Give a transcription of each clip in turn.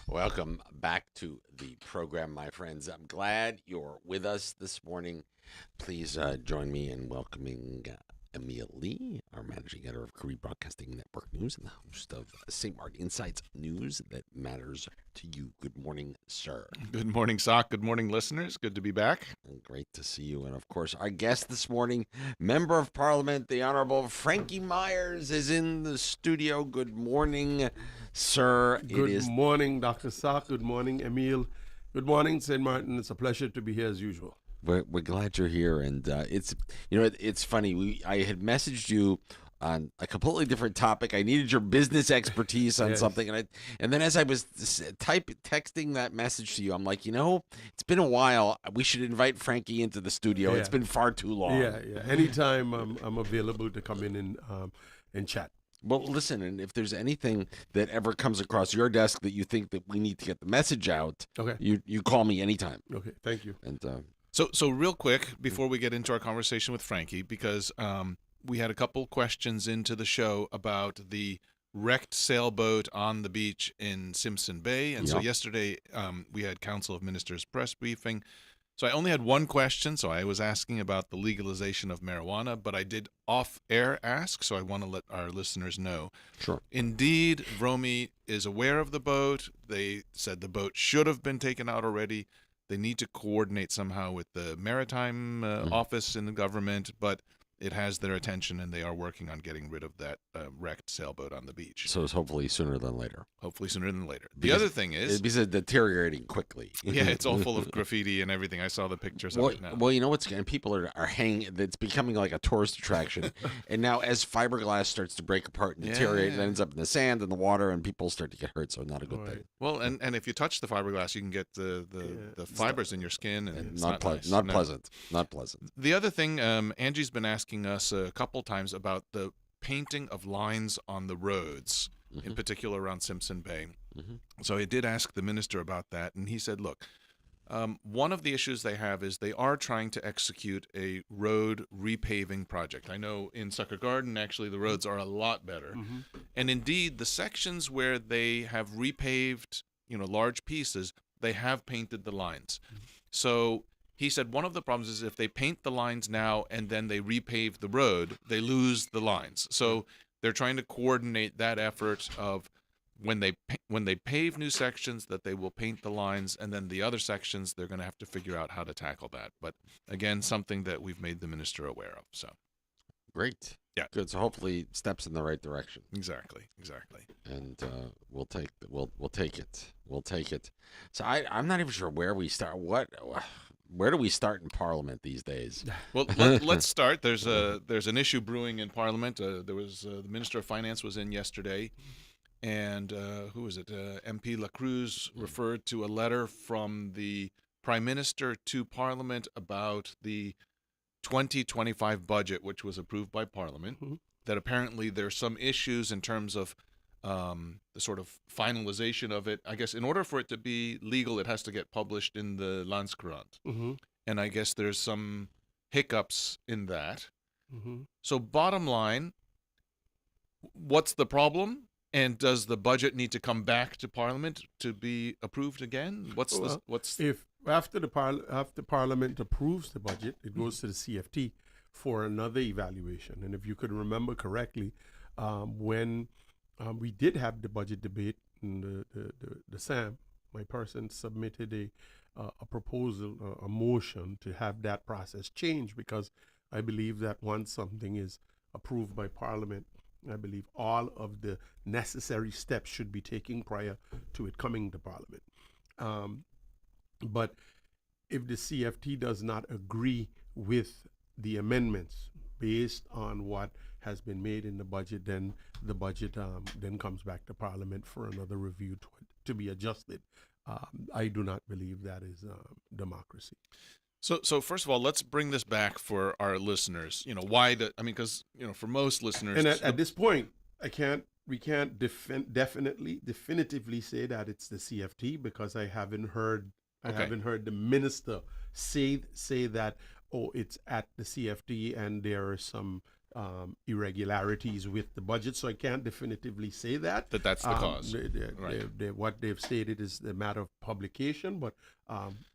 Welcome back to the program, my friends. I'm glad you're with us this morning. Please join me in welcoming Emil Lee, our managing editor of Korea Broadcasting Network News and the host of St. Martin Insights News that matters to you. Good morning, sir. Good morning, Sock. Good morning, listeners. Good to be back. And great to see you. And of course, our guest this morning, Member of Parliament, the Honorable Frankie Meyers, is in the studio. Good morning, sir. Good morning, Dr. Sack. Good morning, Emil. Good morning, St. Martin. It's a pleasure to be here as usual. We're glad you're here, and it's funny. I had messaged you on a completely different topic. I needed your business expertise on Yes. something, and then as I was texting that message to you, I'm like, it's been a while. We should invite Frankie into the studio. Yeah. It's been far too long. Yeah. Anytime I'm available to come in and chat. Well, listen, and if there's anything that ever comes across your desk that you think that we need to get the message out, Okay. you call me anytime. Okay. Thank you. And So real quick before we get into our conversation with Frankie, because we had a couple questions into the show about the wrecked sailboat on the beach in Simpson Bay, and so Yeah. yesterday we had Council of Ministers press briefing. So I only had one question, so I was asking about the legalization of marijuana, but I did off-air ask, so I want to let our listeners know. sure. Indeed, Romy is aware of the boat. They said the boat should have been taken out already. They need to coordinate somehow with the maritime office in the government, but it has their attention, and they are working on getting rid of that wrecked sailboat on the beach. So it's hopefully sooner than later. Hopefully sooner than later. The Because other thing is, It's deteriorating quickly. yeah, it's all full of graffiti and everything. I saw the pictures of Well, it now. well, you know what's and people are hanging. It's becoming like a tourist attraction, and now as fiberglass starts to break apart and deteriorate, it Yeah. ends up in the sand and the water, and people start to get hurt. So not a good Right. thing. Well, and if you touch the fiberglass, you can get the Yeah. fibers in your skin, and And it's not not nice. not No. pleasant. Not pleasant. The other thing, Angie's been asking us a couple times about the painting of lines on the roads, in particular around Simpson Bay. Mhm. So I did ask the minister about that, and he said, look, one of the issues they have is they are trying to execute a road repaving project. I know in Sucker Garden, actually, the roads are a lot better. And indeed, the sections where they have repaved, large pieces, they have painted the lines. So he said one of the problems is if they paint the lines now and then they repave the road, they lose the lines. So they're trying to coordinate that effort of when they pave new sections that they will paint the lines, and then the other sections they're going to have to figure out how to tackle that. But again, something that we've made the minister aware of. So Great. Yeah. Good. So hopefully steps in the right direction, exactly. and we'll take it. We'll take it. So I'm not even sure where we start. Where do we start in Parliament these days? Well, let's start. There's an issue brewing in Parliament. There was the Minister of Finance was in yesterday, and who was it? MP La Cruz referred to a letter from the Prime Minister to Parliament about the 2025 budget, which was approved by Parliament. Mhm. That apparently there's some issues in terms of the sort of finalization of it. I guess in order for it to be legal, it has to get published in the Landscourant. Mm-hmm. And I guess there's some hiccups in that. Mm-hmm. So bottom line, what's the problem? And does the budget need to come back to Parliament to be approved again? Well, If after Parliament approves the budget, it goes to the CFT for another evaluation. And if you could remember correctly, when we did have the budget debate, and the SAM, my person submitted a proposal, a motion to have that process changed, because I believe that once something is approved by Parliament, I believe all of the necessary steps should be taken prior to it coming to Parliament. But if the CFT does not agree with the amendments based on what has been made in the budget, then the budget then comes back to Parliament for another review to be adjusted. I do not believe that is democracy. So first of all, let's bring this back for our listeners. Why because for most listeners, And at this point, we can't definitively say that it's the CFT, because I haven't heard the minister say that, oh, it's at the CFT and there are some irregularities with the budget. So I can't definitively say that. That's the cause. Right. What they've stated is the matter of publication, but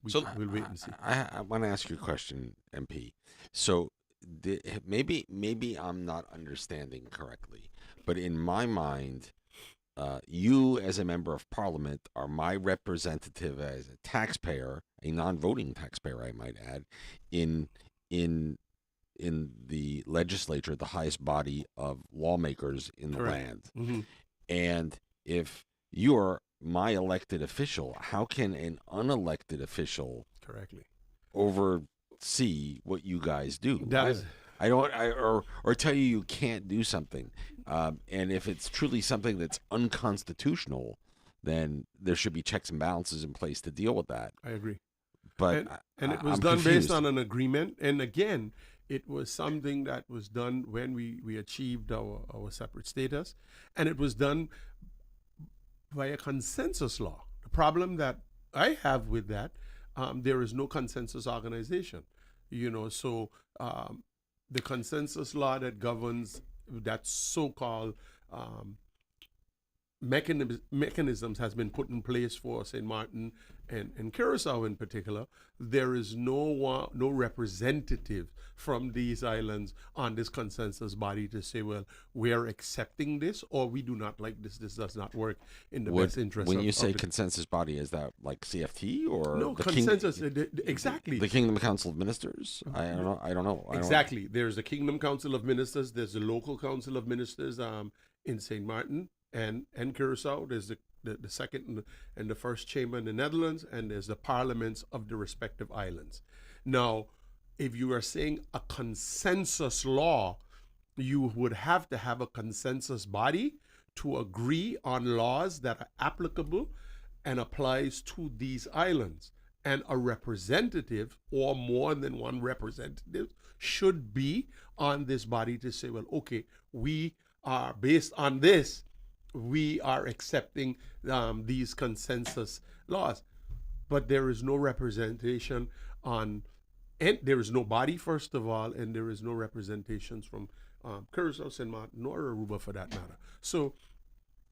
we'll wait and see. I want to ask you a question, MP. So maybe I'm not understanding correctly, but in my mind, you as a member of parliament are my representative as a taxpayer, a non-voting taxpayer, I might add, in the legislature, the highest body of lawmakers in the land. Mm-hmm. And if you're my elected official, how can an unelected official Correctly oversee what you guys do? Or tell you can't do something. And if it's truly something that's unconstitutional, then there should be checks and balances in place to deal with that. I agree. But and it was I'm done confused. based on an agreement. And again, it was something that was done when we achieved our separate status, and it was done by a consensus law. The problem that I have with that, there is no consensus organization, so the consensus law that governs that so-called mechanisms has been put in place for St. Martin and Curacao in particular. There is no representative from these islands on this consensus body to say, well, we're accepting this, or we do not like this. This does not work in the best interest. When you say consensus body, is that like CFT or no consensus? Exactly. The Kingdom Council of Ministers. I don't know. Exactly. There's the Kingdom Council of Ministers. There's the local Council of Ministers in St. Martin and Curacao. There's the second and the first chamber in the Netherlands, and there's the parliaments of the respective islands. Now, if you are saying a consensus law, you would have to have a consensus body to agree on laws that are applicable and applies to these islands. And a representative or more than one representative should be on this body to say, well, okay, we are based on this, we are accepting these consensus laws. But there is no representation and there is no body, first of all, and there is no representations from Curacao, St. Martin, nor Aruba for that matter. So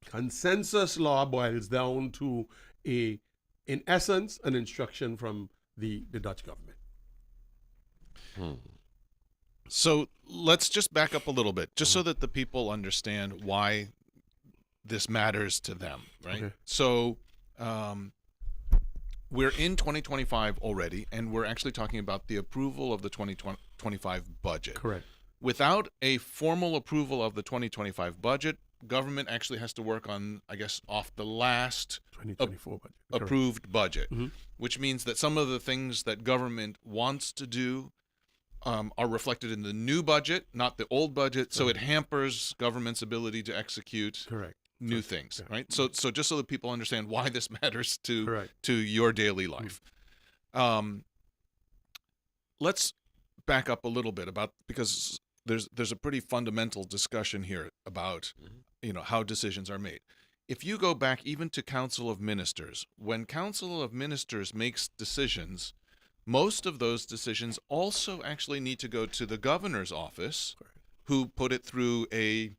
consensus law boils down to in essence, an instruction from the Dutch government. So let's just back up a little bit, just so that the people understand why this matters to them, right? Okay. So we're in 2025 already, and we're actually talking about the approval of the 2025 budget. Correct. Without a formal approval of the 2025 budget, government actually has to work on, I guess, off the last 2024 budget. Approved budget, mm-hmm. which means that some of the things that government wants to do are reflected in the new budget, not the old budget. So it hampers government's ability to execute new things, right? So just so that people understand why this matters to your daily life. Let's back up a little bit because there's a pretty fundamental discussion here about how decisions are made. If you go back even to Council of Ministers, when Council of Ministers makes decisions, most of those decisions also actually need to go to the governor's office, who put it through a,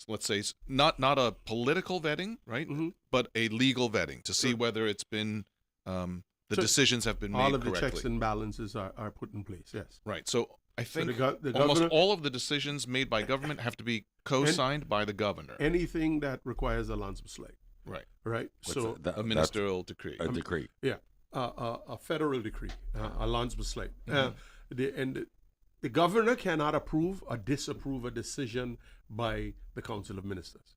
let's say, not a political vetting, right, but a legal vetting to see whether it's been the decisions have been made correctly. All of the checks and balances are put in place. Yes. Right. So I think the almost all of the decisions made by government have to be co-signed by the governor. Anything that requires a landsbeslag. Right. Right. So a ministerial decree. A decree. Yeah. A federal decree, a landsbeslag. The governor cannot approve or disapprove a decision by the Council of Ministers.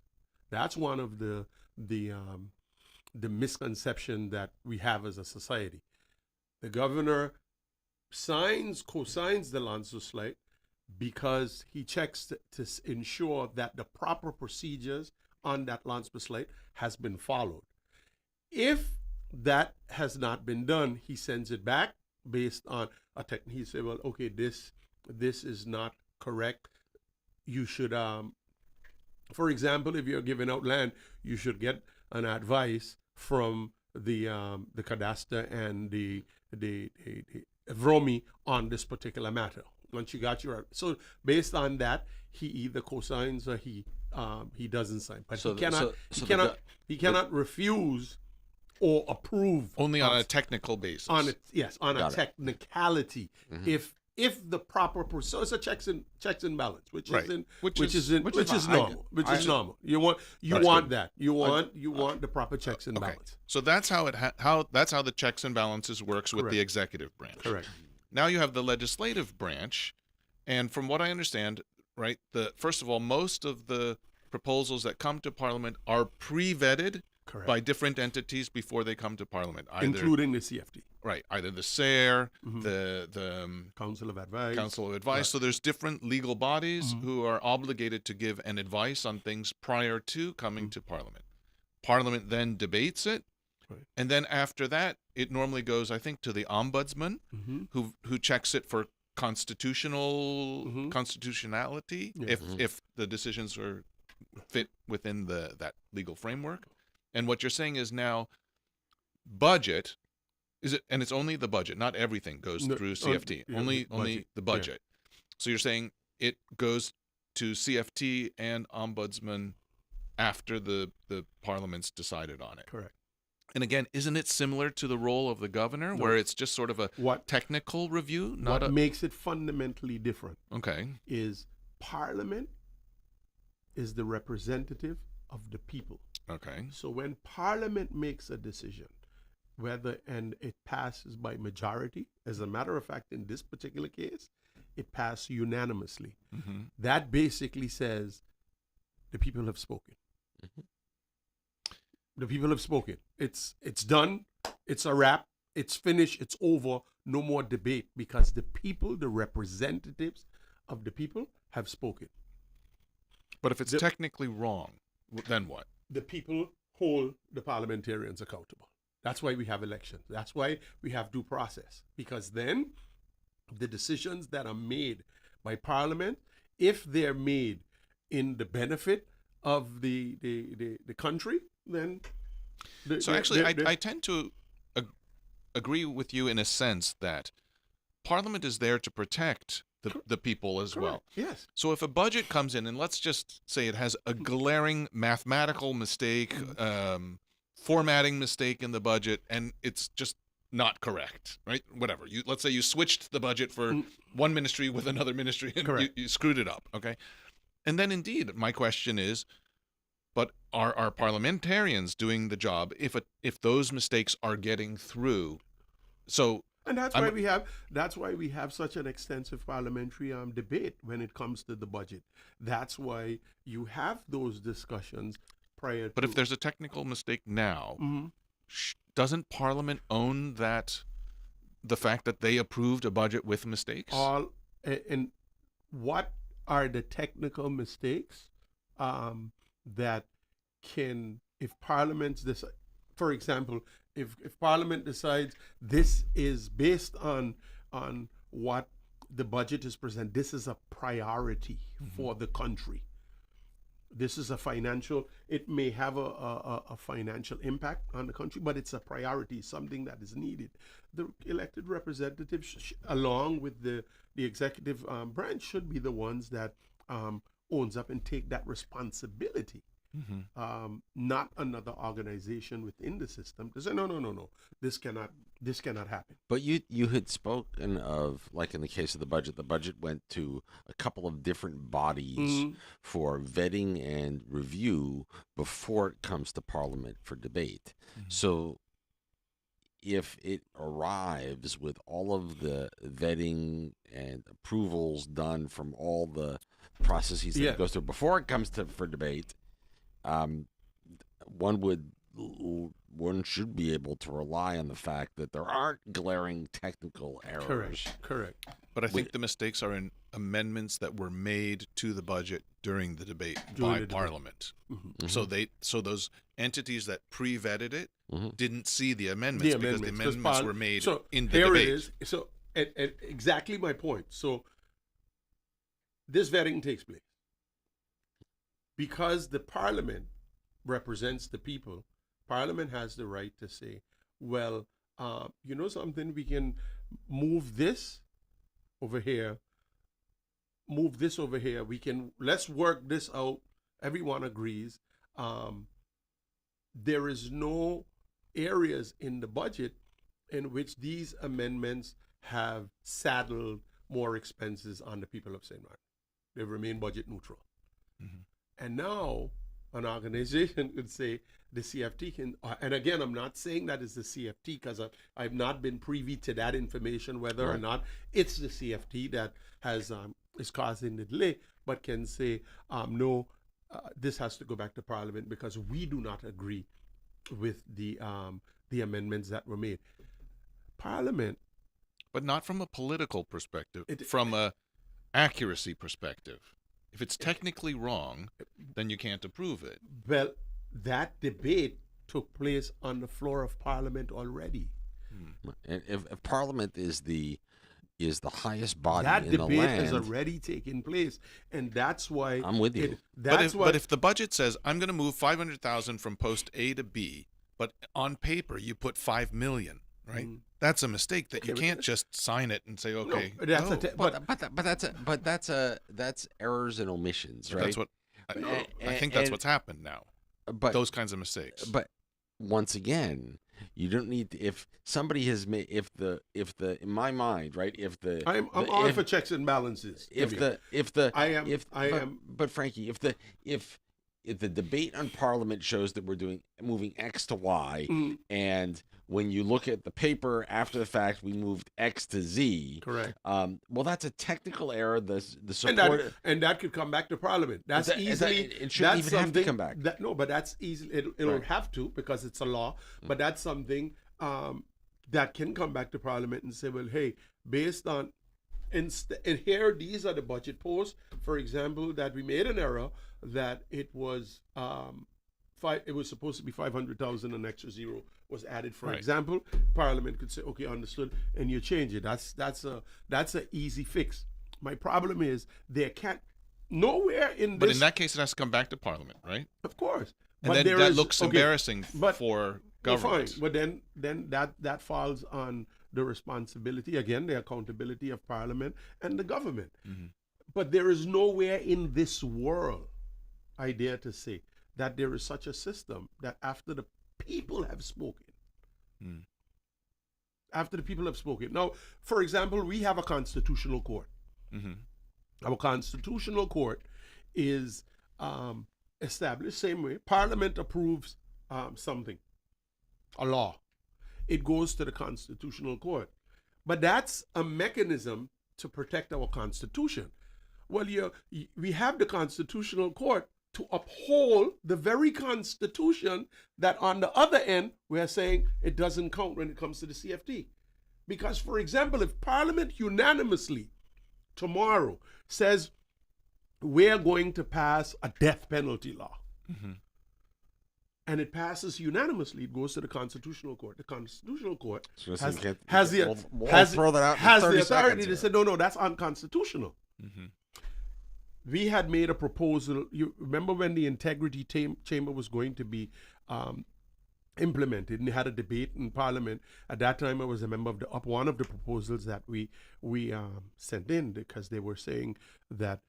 That's one of the misconception that we have as a society. The governor co-signs the landsbeslag because he checks to ensure that the proper procedures on that landsbeslag has been followed. If that has not been done, he sends it back based on a technique. He said, well, okay, this is not correct. You should, for example, if you're giving out land, you should get an advice from the cadastre and the VROMI on this particular matter. Once you got your so based on that, he either cosigns or he doesn't sign. But So he the- cannot so- he so the cannot go- he cannot refuse or approve Only on of- a technical basis. on a Got it. technicality. Mhm. If the proper so it's a checks and balance, which Right. is in, Which which is- is in, which which is is fine. normal, which I- is normal. You want That's that. You want the proper checks and Okay. balance. So that's how that's how the checks and balances works with Correct. the executive branch. Correct. Now you have the legislative branch, and from what I understand, right, first of all, most of the proposals that come to Parliament are pre-vetted Correct. by different entities before they come to Parliament. Including the CFT, Either the SARE, Mhm. the Council of Advice. Council of Advice. Right. So there's different legal bodies Mhm. who are obligated to give an advice on things prior to coming to Parliament. Parliament then debates it, Right. and then after that, it normally goes, I think, to the ombudsman, Mhm. who checks it for Mhm. constitutionality, Yeah. if the decisions are fit within that legal framework. And what you're saying is now budget is it, and it's only the budget, not everything goes No, through on- CFT, yeah, only budget, the yeah. budget. So you're saying it goes to CFT and ombudsman after the parliament's decided on it. Correct. And again, isn't it similar to the role of the governor, No. where it's just sort of a What technical review, what makes it fundamentally different okay? is Parliament is the representative of the people. Okay. So when Parliament makes a decision, and it passes by majority, as a matter of fact, in this particular case, it passed unanimously. Mm-hmm. That basically says the people have spoken. Mhm. The people have spoken. It's done. It's a wrap. It's finished. It's over. No more debate because the people, the representatives of the people, have spoken. But if it's The- technically wrong, then what? The people hold the parliamentarians accountable. That's why we have elections. That's why we have due process. Because then the decisions that are made by Parliament, if they're made in the benefit of the country, then So actually, I tend to agree with you in a sense that Parliament is there to protect the people as well. Yes. So if a budget comes in, and let's just say it has a glaring mathematical mistake, formatting mistake in the budget, and it's just not correct, right? Whatever. Let's say you switched the budget for one ministry with another ministry, and Correct. you screwed it up, okay? And then indeed, my question is, but are parliamentarians doing the job if those mistakes are getting through? So And that's why we have such an extensive parliamentary debate when it comes to the budget. That's why you have those discussions prior. But if there's a technical mistake now, Mhm. doesn't Parliament own the fact that they approved a budget with mistakes? And what are the technical mistakes that can, if Parliament's decide, for example, if Parliament decides this is based on what the budget is present, this is a priority for the country. This is a financial. It may have a financial impact on the country, but it's a priority, something that is needed. The elected representatives, along with the executive branch, should be the ones that owns up and take that responsibility. Not another organization within the system to say no, this cannot happen. But you had spoken of, like in the case of the budget went to a couple of different bodies for vetting and review before it comes to Parliament for debate. So if it arrives with all of the vetting and approvals done from all the processes that Yeah. it goes through before it comes for debate, one should be able to rely on the fact that there aren't glaring technical errors. Correct. But I think the mistakes are in amendments that were made to the budget during the debate During by the debate. Parliament. Mhm. So those entities that pre-vetted it Mhm. didn't see the amendments because the 'cause amendments were made so in the here debate. it is. So and exactly my point. So this vetting takes place because the Parliament represents the people. Parliament has the right to say, well, you know something, we can move this over here move this over here. Let's work this out. Everyone agrees. There is no areas in the budget in which these amendments have saddled more expenses on the people of St. Martin. They remain budget neutral. Mm-hmm. And now an organization could say the CFT can, and again, I'm not saying that it's the CFT because I've not been privy to that information, whether or not it's the CFT that is causing the delay, but can say, no, this has to go back to Parliament because we do not agree with the amendments that were made. Parliament, but not from a political perspective, from a accuracy perspective. If it's technically wrong, then you can't approve it. Well, that debate took place on the floor of Parliament already. And if Parliament is the highest body that in the land, that debate has already taken place, and that's why I'm with you. But if the budget says I'm going to move 500,000 from post A to B, but on paper you put 5 million, right? That's a mistake that you can't just sign it and say, okay. No, that's errors and omissions, right? That's what I think that's what's happened now. But those kinds of mistakes. But once again, you don't need to, if somebody has made in my mind, right? I'm all for checks and balances. But Frankie, if the debate on Parliament shows that we're moving X to Y, and when you look at the paper after the fact, we moved X to Z. Correct. Well, that's a technical error. The support and that could come back to Parliament. That's easily. It shouldn't even have to come back. But that's easy. It'll have to because it's a law. But that's something that can come back to Parliament and say, well, hey, based on and here these are the budget posts. For example, that we made an error that it was it was supposed to be 500,000, an extra zero was added. For example, Parliament could say, okay, understood, and you change it. That's a easy fix. My problem is there can't nowhere in this. But in that case, it has to come back to Parliament, right? Of course. And but then that looks embarrassing for government. Fine. But then that falls on the responsibility, again, the accountability of Parliament and the government. Mm-hmm. But there is nowhere in this world, I dare to say, that there is such a system that after the people have spoken, now, for example, we have a constitutional court. Mm-hmm. Our constitutional court is established same way. Parliament approves something, a law. It goes to the constitutional court. But that's a mechanism to protect our Constitution. Well, we have the constitutional court to uphold the very Constitution that on the other end, we are saying it doesn't count when it comes to the CFT. Because, for example, if Parliament unanimously tomorrow says we're going to pass a death penalty law, and it passes unanimously, it goes to the Constitutional Court. The Constitutional Court has the authority to say, no, that's unconstitutional. Mm-hmm. We had made a proposal. You remember when the integrity chamber was going to be implemented, and they had a debate in Parliament. At that time, I was a member of one of the proposals that we sent in, because they were saying that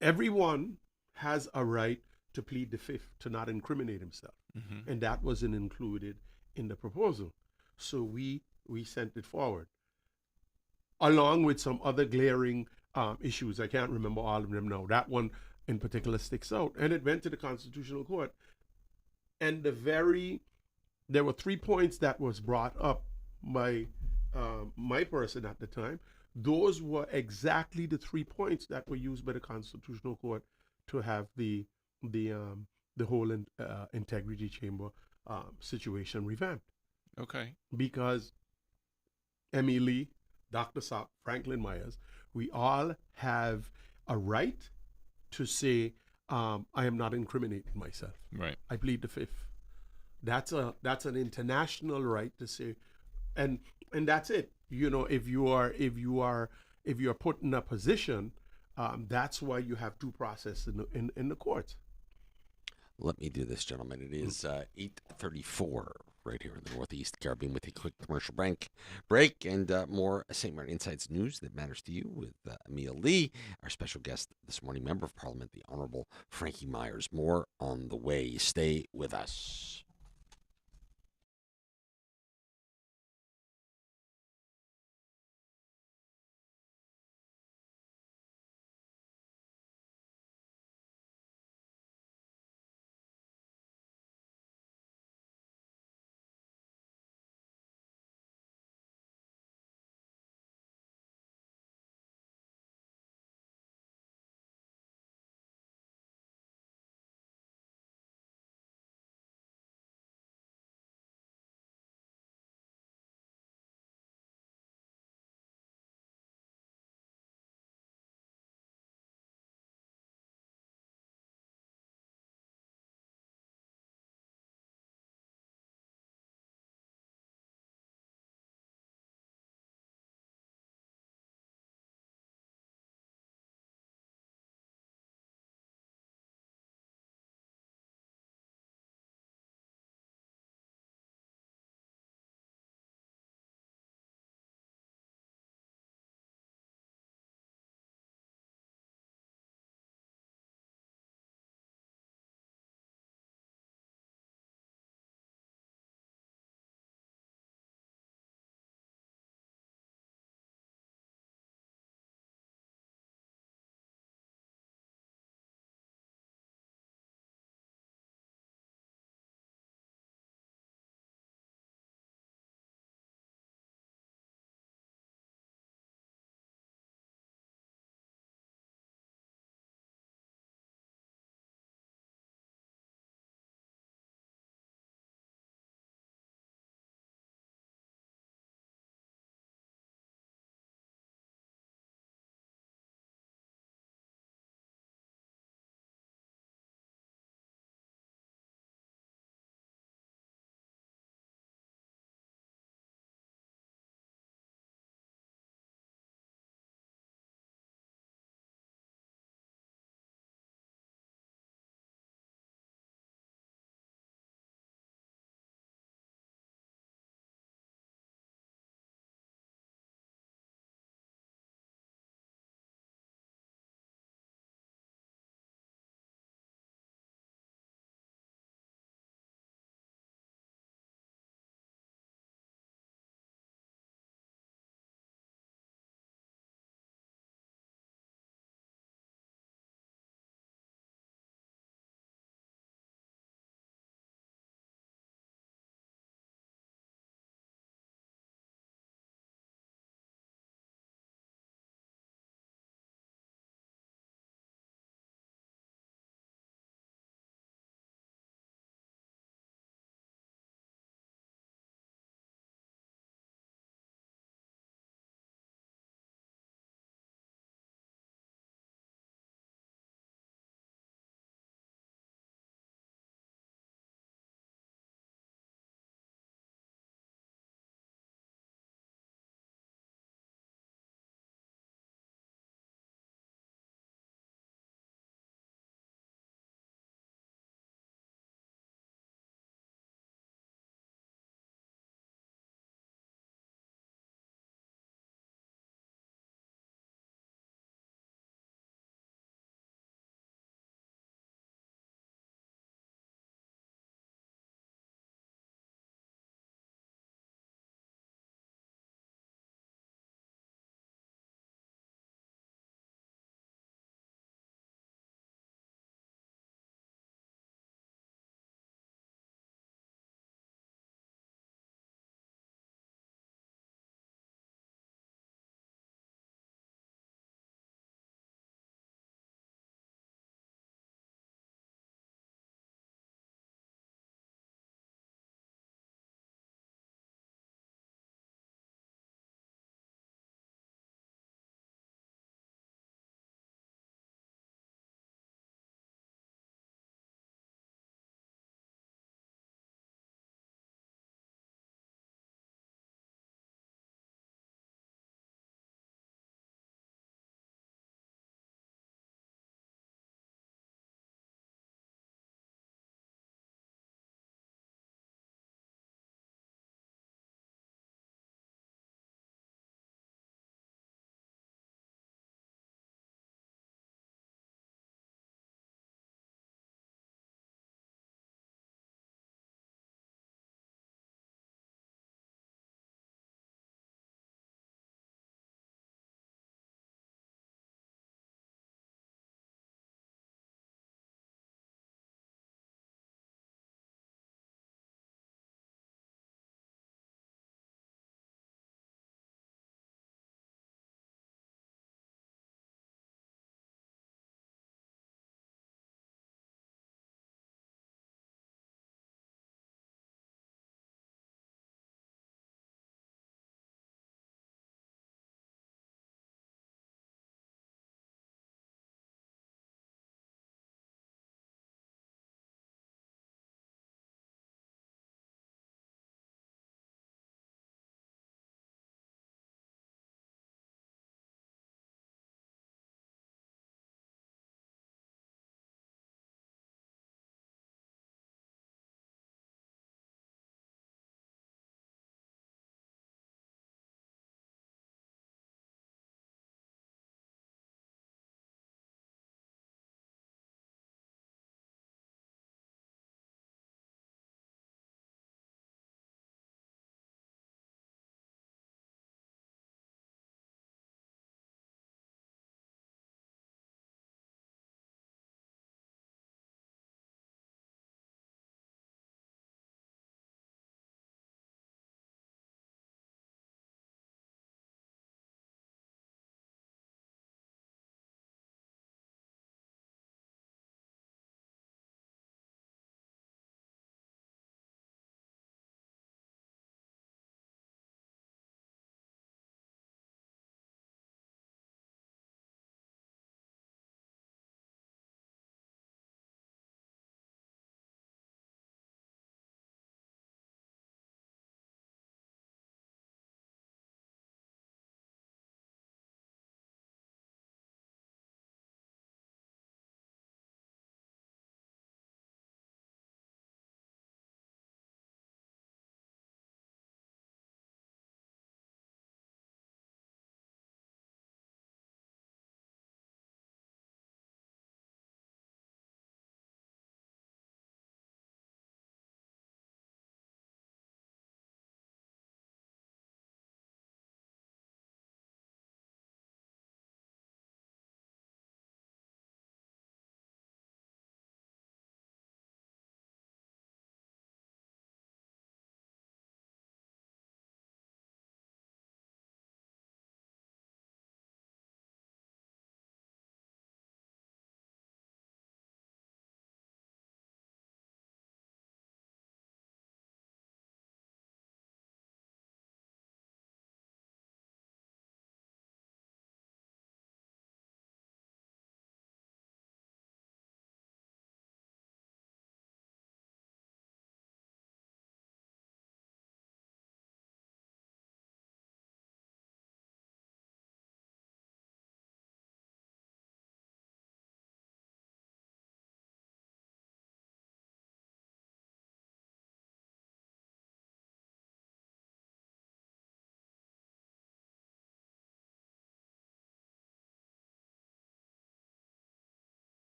everyone has a right to plead the fifth, to not incriminate himself. Mm-hmm. And that wasn't included in the proposal. So we sent it forward, along with some other glaring issues. I can't remember all of them now. That one in particular sticks out. And it went to the Constitutional Court. And there were 3 points that was brought up by my person at the time. Those were exactly the 3 points that were used by the Constitutional Court to have the whole integrity chamber situation revamped. Okay. Because Emil, Dr. Sapp, Franklin Meyers, we all have a right to say, I am not incriminating myself. Right. I plead the fifth. That's an international right to say, and that's it. You know, if you are put in a position, that's why you have due process in the courts. Let me do this, gentlemen. It is 8:34 right here in the Northeast Caribbean with a quick commercial break and more St. Martin Insights news that matters to you with Emil Lee, our special guest this morning, Member of Parliament, the Honorable Frankie Meyers. More on the way. Stay with us.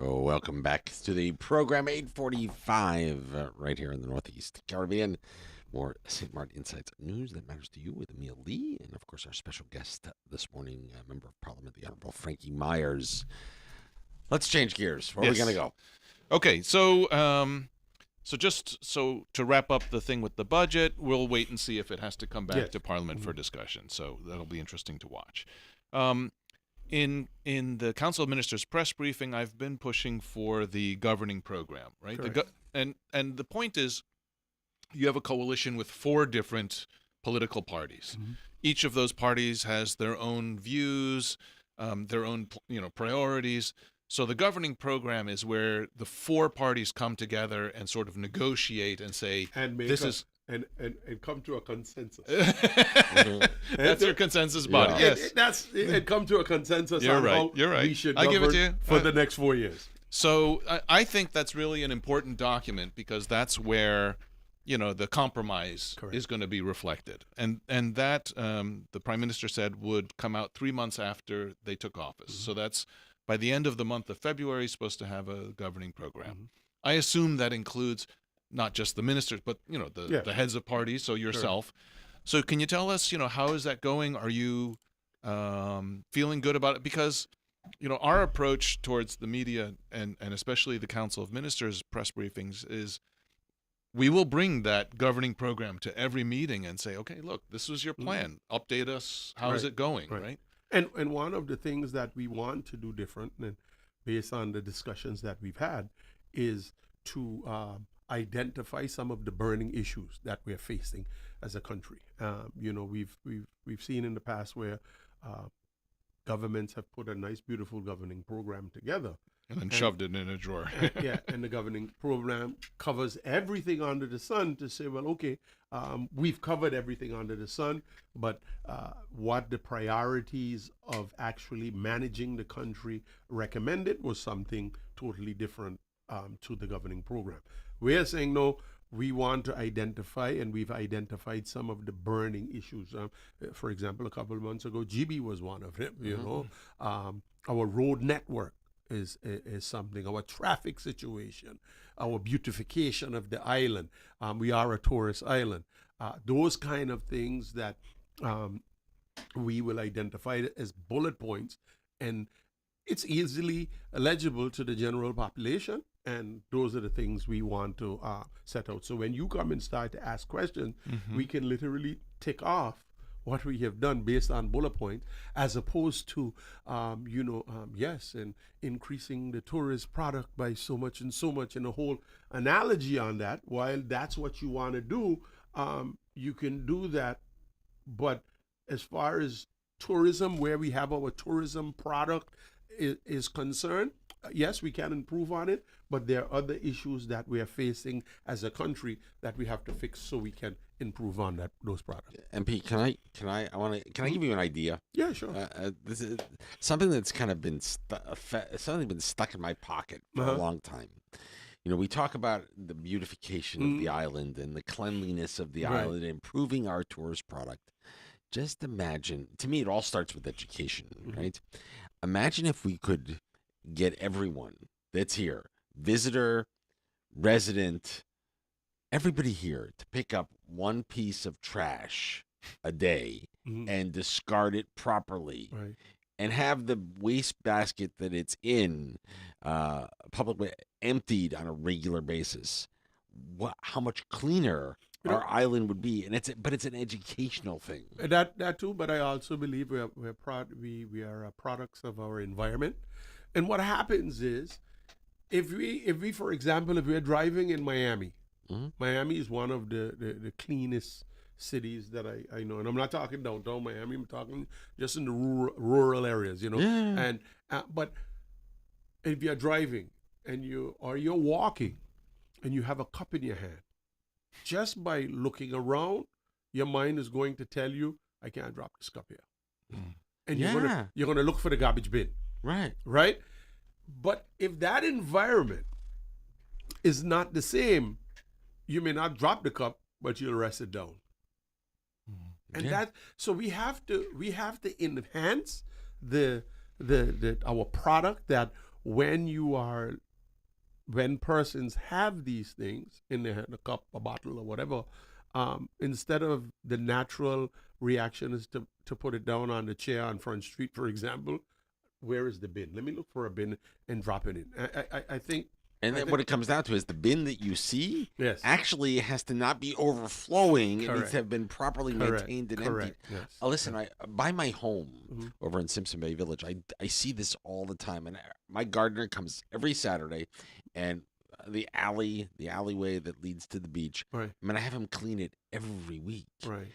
Oh, welcome back to the program 845 right here in the Northeast Caribbean. More St. Martin Insights news that matters to you with Emil Lee. And, of course, our special guest this morning, Member of Parliament, the Honorable Frankie Meyers. Let's change gears. Where are we going to go? Okay, so to wrap up the thing with the budget, we'll wait and see if it has to come back to Parliament for discussion. So that'll be interesting to watch. In the Council of Ministers press briefing, I've been pushing for the governing program, right? And the point is, you have a coalition with 4 different political parties. Mm-hmm. Each of those parties has their own views, their own priorities. So the governing program is where the 4 parties come together and sort of negotiate and say, and come to a consensus. That's your consensus body. Yeah. Yes, and come to a consensus You're on right. how You're right. we should I give it govern to you. for the next 4 years. So I think that's really an important document because that's where the compromise is going to be reflected, and that the Prime Minister said would come out 3 months after they took office. Mm-hmm. So that's by the end of the month of February, supposed to have a governing program. Mm-hmm. I assume that includes not just the ministers, but the heads of parties, so yourself. Sure. So can you tell us, how is that going? Are you feeling good about it? Because our approach towards the media and especially the Council of Ministers press briefings is we will bring that governing program to every meeting and say, okay, look, this was your plan. Update us. How is it going, right? And one of the things that we want to do different, and based on the discussions that we've had, is to identify some of the burning issues that we're facing as a country. We've seen in the past where governments have put a nice, beautiful governing program together. And then shoved it in a drawer. And the governing program covers everything under the sun to say, well, okay, we've covered everything under the sun, but what the priorities of actually managing the country recommended was something totally different to the governing program. We're saying, no, we want to identify, and we've identified some of the burning issues. For example, a couple of months ago, GB was one of them, our road network is something, our traffic situation, our beautification of the island. We are a tourist island. Those kind of things that we will identify as bullet points, and it's easily legible to the general population, and those are the things we want to set out. So when you come and start to ask questions, we can literally tick off what we have done based on bullet points, as opposed to, yes, and increasing the tourist product by so much and so much, and a whole analogy on that. While that's what you want to do, you can do that. But as far as tourism, where we have our tourism product is concerned, yes, we can improve on it, but there are other issues that we are facing as a country that we have to fix so we can improve on those products. MP, can I give you an idea? Yeah, sure. This is something that's kind of been stuck in my pocket for a long time. We talk about the beautification of the island and the cleanliness of the island, improving our tourist product. Just imagine, to me, it all starts with education, right? Imagine if we could get everyone that's here, visitor, resident, everybody here, to pick up one piece of trash a day and discard it properly, and have the waste basket that it's in publicly emptied on a regular basis. How much cleaner our island would be, and it's an educational thing. That too, but I also believe we are products of our environment. And what happens is, if we for example, if we're driving in Miami, Miami is one of the cleanest cities that I know, and I'm not talking downtown Miami. I'm talking just in the rural areas, And but if you're driving and you're walking, and you have a cup in your hand, just by looking around, your mind is going to tell you, I can't drop this cup here. And you're gonna look for the garbage bin. Right? But if that environment is not the same, you may not drop the cup, but you'll rest it down. And so we have to enhance our product, that when when persons have these things in their hand, a cup, a bottle, or whatever, instead of the natural reaction is to put it down on the chair on Front Street, for example, where is the bin? Let me look for a bin and drop it in. I think. And then what it comes down to is the bin that you see Yes. actually has to not be overflowing. It needs Correct. to have been properly Correct. maintained and Correct. emptied. Yes. Listen, by my home Mhm. over in Simpson Bay Village, I see this all the time. And my gardener comes every Saturday, and the alleyway that leads to the beach, Right. I mean, I have him clean it every week. Right.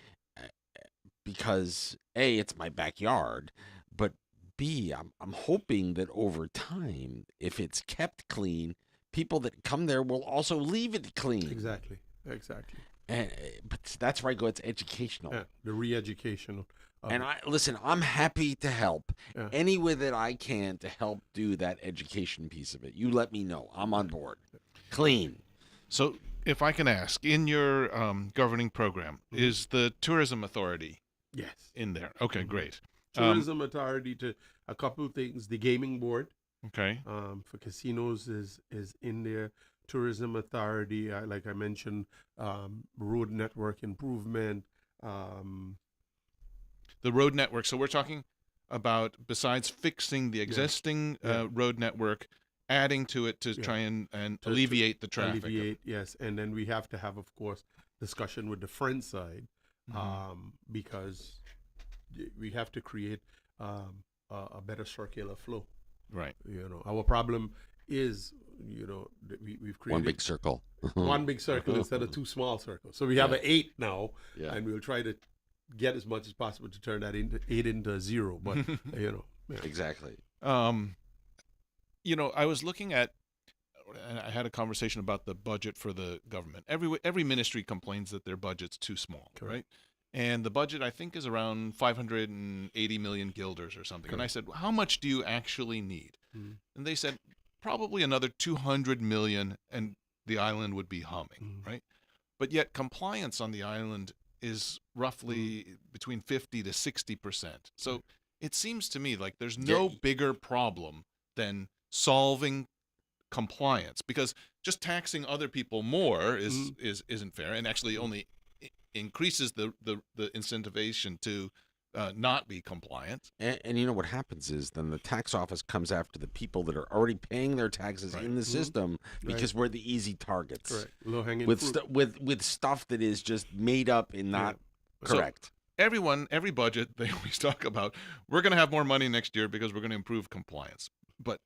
Because A, it's my backyard, but B, I'm hoping that over time, if it's kept clean, people that come there will also leave it clean. Exactly. And but that's where I go. It's educational. Yeah. The re-educational. And I'm happy to help Yeah. any way that I can to help do that education piece of it. You let me know. I'm on board. Clean. So, if I can ask, in your governing program, Mhm. is the tourism authority Yes. in there? Okay, Mhm. great. Tourism authority to a couple of things. The gaming board Okay. for casinos is in there. Tourism authority, like I mentioned, road network improvement. The road network. So we're talking about, besides fixing the existing Yeah. road network, adding to it to Yeah. try and To alleviate the traffic. alleviate, yes, and then we have to have, of course, discussion with the friend side, Mhm. because we have to create a better circular flow. Right. Our problem is, that we've created One big circle. one big circle instead of two small circles. So we have an 8 now, Yeah. and we'll try to get as much as possible to turn that into 8 into a 0. But yeah. Exactly. I was looking at, and I had a conversation about the budget for the government. Every ministry complains that their budget's too small, Correct. right? And the budget, I think, is around 580 million guilders or something. And I said, how much do you actually need? Mhm. And they said, probably another 200 million, and the island would be humming, Mhm. right? But yet compliance on the island is roughly between 50 to 60%. So it seems to me like there's no bigger problem than solving compliance, because just taxing other people more isn't fair, and actually only increases the incentivization to not be compliant. And you know what happens is then the tax office comes after the people that are already paying their taxes Right. in the system because we're the easy targets. Correct. Low hanging With fruit. with stuff that is just made up and not So- correct. Every budget, they always talk about, we're going to have more money next year because we're going to improve compliance. But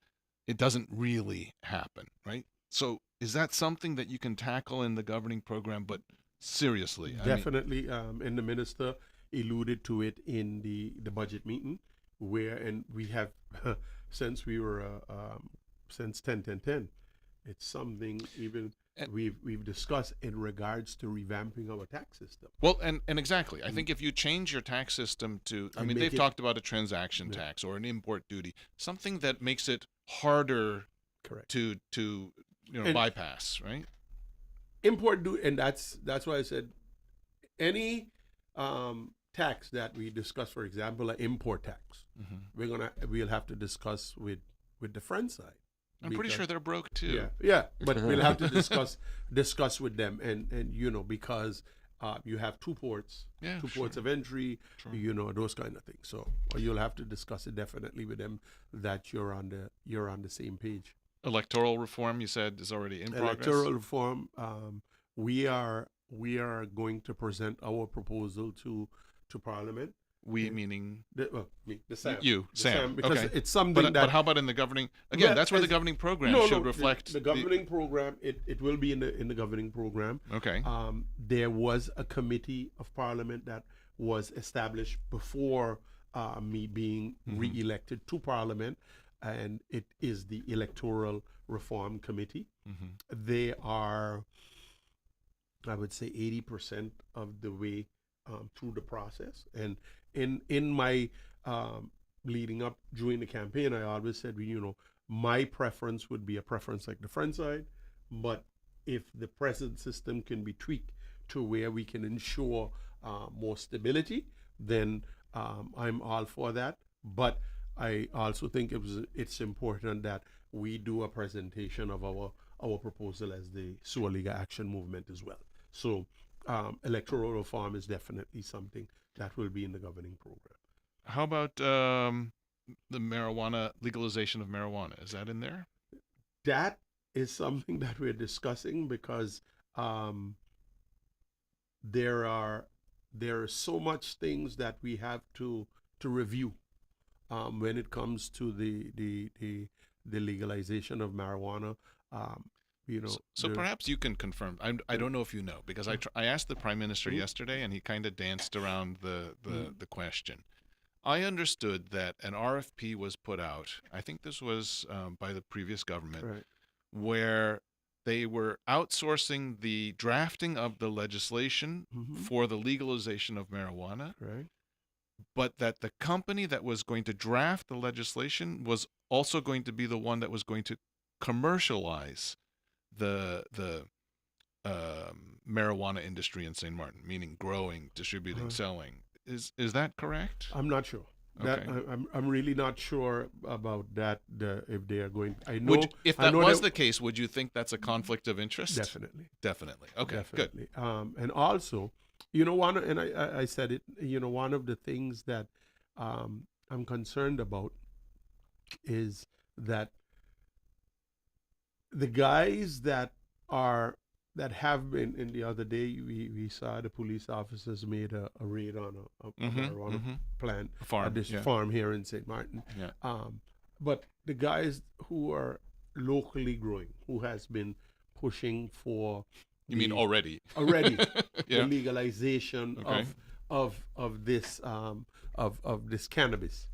it doesn't really happen, right? So is that something that you can tackle in the governing program, but seriously? Definitely, and the minister alluded to it in the budget meeting, and we have since we were since 10-10-10, it's something even we've discussed in regards to revamping our tax system. Well, and exactly. I think if you change your tax system to, And they've make it- talked about a transaction tax or an import duty, something that makes it harder Correct. to And- bypass, right? Import duty, and that's why I said any tax that we discuss, for example, an import tax, we'll have to discuss with the friend side. I'm pretty Because- sure they're broke too. Yeah, but we'll have to discuss with them, and because you have two ports of entry, those kind of things. So you'll have to discuss it definitely with them, that you're on the same page. Electoral reform, you said, is already in progress. Electoral reform, we are going to present our proposal to Parliament. We meaning The Sam. you, The Sam. because Okay. it's something But that. how about in the governing? Again, Well, that's where the as- governing program No, should reflect the governing program. It will be in the governing program. Okay. There was a committee of Parliament that was established before me being re-elected to Parliament, and it is the Electoral Reform Committee. They are, I would say, 80% of the way through the process. And in my leading up during the campaign, I always said, my preference would be a preference like the friend side, but if the present system can be tweaked to where we can ensure more stability, then I'm all for that. But I also think it's important that we do a presentation of our proposal as the Sewer Legal Action Movement as well. So electoral reform is definitely something that will be in the governing program. How about the marijuana legalization of marijuana? Is that in there? That is something that we're discussing because there are so much things that we have to review when it comes to the legalization of marijuana. So perhaps you can confirm. I don't know if you know, because I asked the Prime Minister yesterday, and he kind of danced around the question. I understood that an RFP was put out. I think this was by the previous government, right. where they were outsourcing the drafting of the legislation for the legalization of marijuana, Right. but that the company that was going to draft the legislation was also going to be the one that was going to commercialize the marijuana industry in St. Martin, meaning growing, distributing, selling. Is that correct? I'm not sure. Okay. I'm really not sure about that. If they are going, I know. If that was the case, would you think that's a conflict of interest? Definitely. Okay. Definitely. Good. And also, I said it. One of the things that I'm concerned about is that the guys that have been, in the other day we saw the police officers made a raid on a marijuana plant, farm, farm here in St. Martin. Yeah. But the guys who are locally growing, who has been pushing for you mean already the legalization Okay. of this cannabis.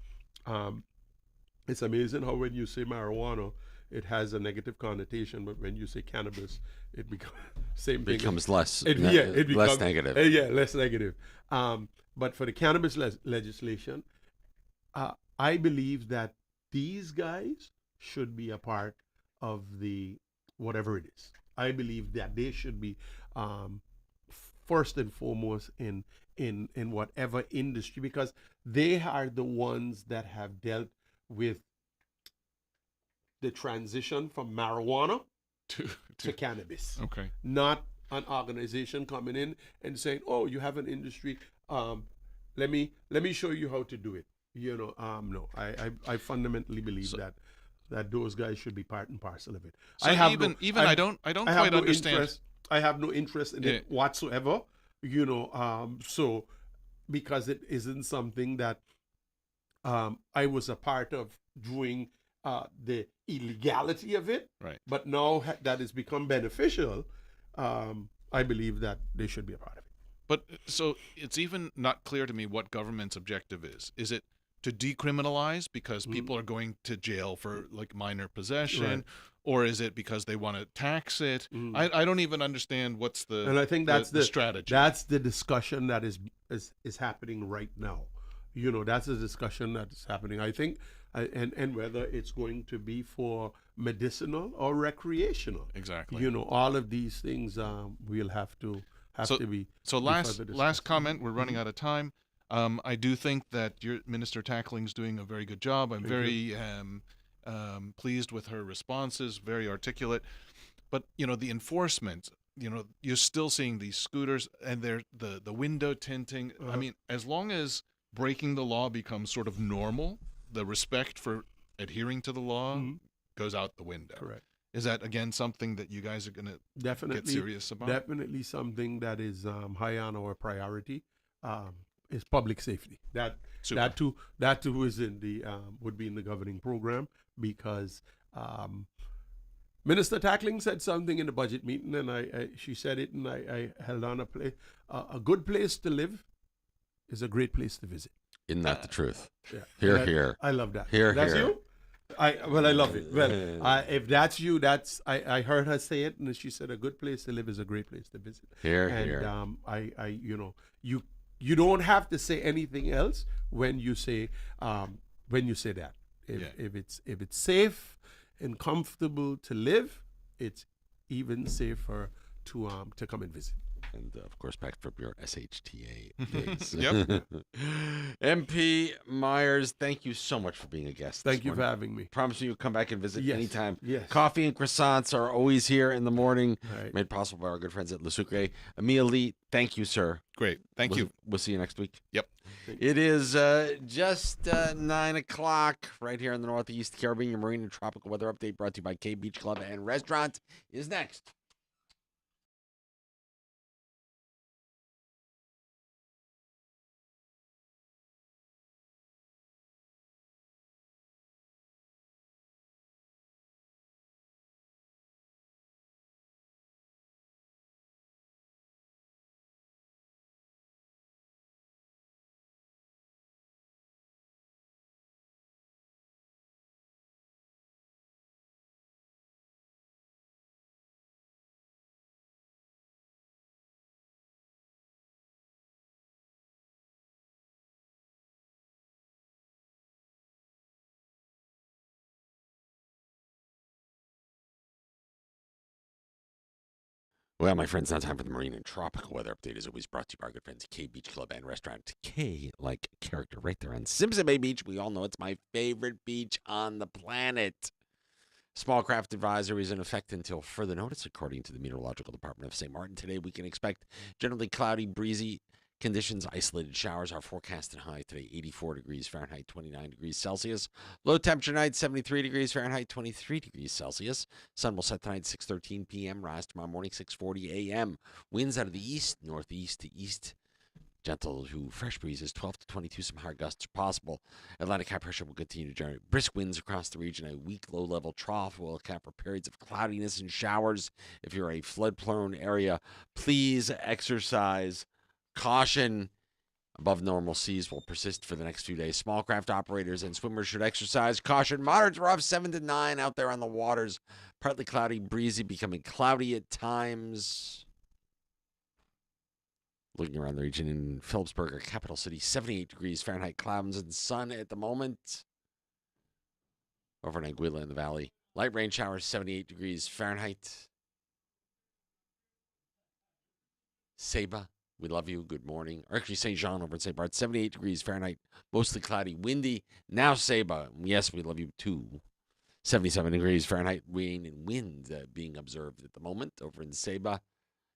It's amazing how when you say marijuana, it has a negative connotation, but when you say cannabis, it becomes same thing. Becomes less less negative. Less negative. But for the cannabis legislation, I believe that these guys should be a part of the whatever it is. I believe that they should be first and foremost in whatever industry, because they are the ones that have dealt with the transition from marijuana to cannabis. Okay. Not an organization coming in and saying, "Oh, you have an industry. Let me show you how to do it." No. I fundamentally believe that those guys should be part and parcel of it. So I don't quite understand. I have no interest in it whatsoever. So because it isn't something that I was a part of doing the illegality of it. Right. But now that it's become beneficial, I believe that they should be a part of it. But so it's even not clear to me what government's objective is. Is it to decriminalize because people are going to jail for like minor possession, Right. or is it because they want to tax it? I don't even understand what's the And I think that's the strategy. That's the discussion that is happening right now. That's the discussion that's happening. I think, and whether it's going to be for medicinal or recreational. Exactly. All of these things will have to be. So last comment. We're running out of time. I do think that your Minister Tackling is doing a very good job. I'm very pleased with her responses, very articulate. But, the enforcement, you're still seeing these scooters and they're the window tinting. I mean, as long as breaking the law becomes sort of normal, the respect for adhering to the law goes out the window. Correct. Is that, again, something that you guys are going to get serious about? Definitely something that is high on our priority. Is public safety. That too is in the would be in the governing program, because Minister Tackling said something in the budget meeting, and she said it, and I held on a good place to live is a great place to visit. Isn't that the truth? Yeah. Here. I love that. Here. That's you? I love it. Well, if that's you, I heard her say it, and she said a good place to live is a great place to visit. Here. You don't have to say anything else when you say that. If it's safe and comfortable to live, it's even safer to come and visit. And of course, back from your SHTA days. Yep. MP Meyers, thank you so much for being a guest. Thank you for having me. Promise you, you'll come back and visit Yes, anytime. yes. Coffee and croissants are always here in the morning, All right. made possible by our good friends at Le Sucre. Emil Lee, thank you, sir. Great. Thank you. We'll see you next week. Yep. It is just 9 o'clock right here in the Northeast Caribbean. Your marine and tropical weather update brought to you by K Beach Club and Restaurant is next. Well, my friends, now time for the marine and tropical weather update. As always, brought to you by our good friends K Beach Club and Restaurant. K like character right there on Simpson Bay Beach. We all know it's my favorite beach on the planet. Small craft advisory is in effect until further notice, according to the Meteorological Department of St. Maarten. Today, we can expect generally cloudy, breezy conditions, isolated showers. Our forecasted high today, 84 degrees Fahrenheit, 29 degrees Celsius. Low temperature night, 73 degrees Fahrenheit, 23 degrees Celsius. Sun will set tonight, 6:13 p.m. Rise tomorrow morning, 6:40 a.m. Winds out of the east, northeast to east. Gentle to fresh breezes, 12 to 22. Some higher gusts are possible. Atlantic high pressure will continue to generate brisk winds across the region. A weak low-level trough will account for periods of cloudiness and showers. If you're a flood-prone area, please exercise caution. Above normal seas will persist for the next few days. Small craft operators and swimmers should exercise caution. Moderate to rough, 7 to 9 out there on the waters. Partly cloudy, breezy, becoming cloudy at times. Looking around the region in Phillipsburg, our capital city, 78 degrees Fahrenheit, clouds and sun at the moment. Over in Anguilla in the valley, light rain showers, 78 degrees Fahrenheit. Saba, we love you. Good morning. Or actually, St. Jean over in St. Bart, 78 degrees Fahrenheit, mostly cloudy, windy. Now Saba, yes, we love you too. 77 degrees Fahrenheit, rain and wind being observed at the moment over in Saba.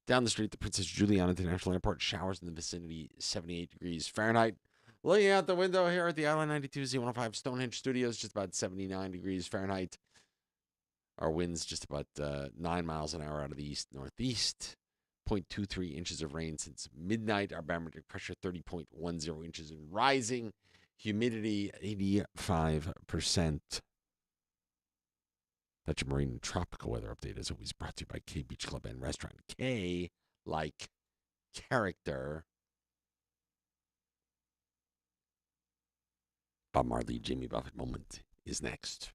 Down the street, the Princess Juliana International Airport, showers in the vicinity, 78 degrees Fahrenheit. Looking out the window here at the Island 92 Z105 Stonehenge Studios, just about 79 degrees Fahrenheit. Our winds just about 9 miles an hour out of the east-northeast. 0.23 inches of rain since midnight. Our barometric pressure, 30.10 inches and rising. Humidity, 85%. That's your marine and tropical weather update, as always, brought to you by K Beach Club and Restaurant. K, like character. Bob Marley, Jimmy Buffett moment is next.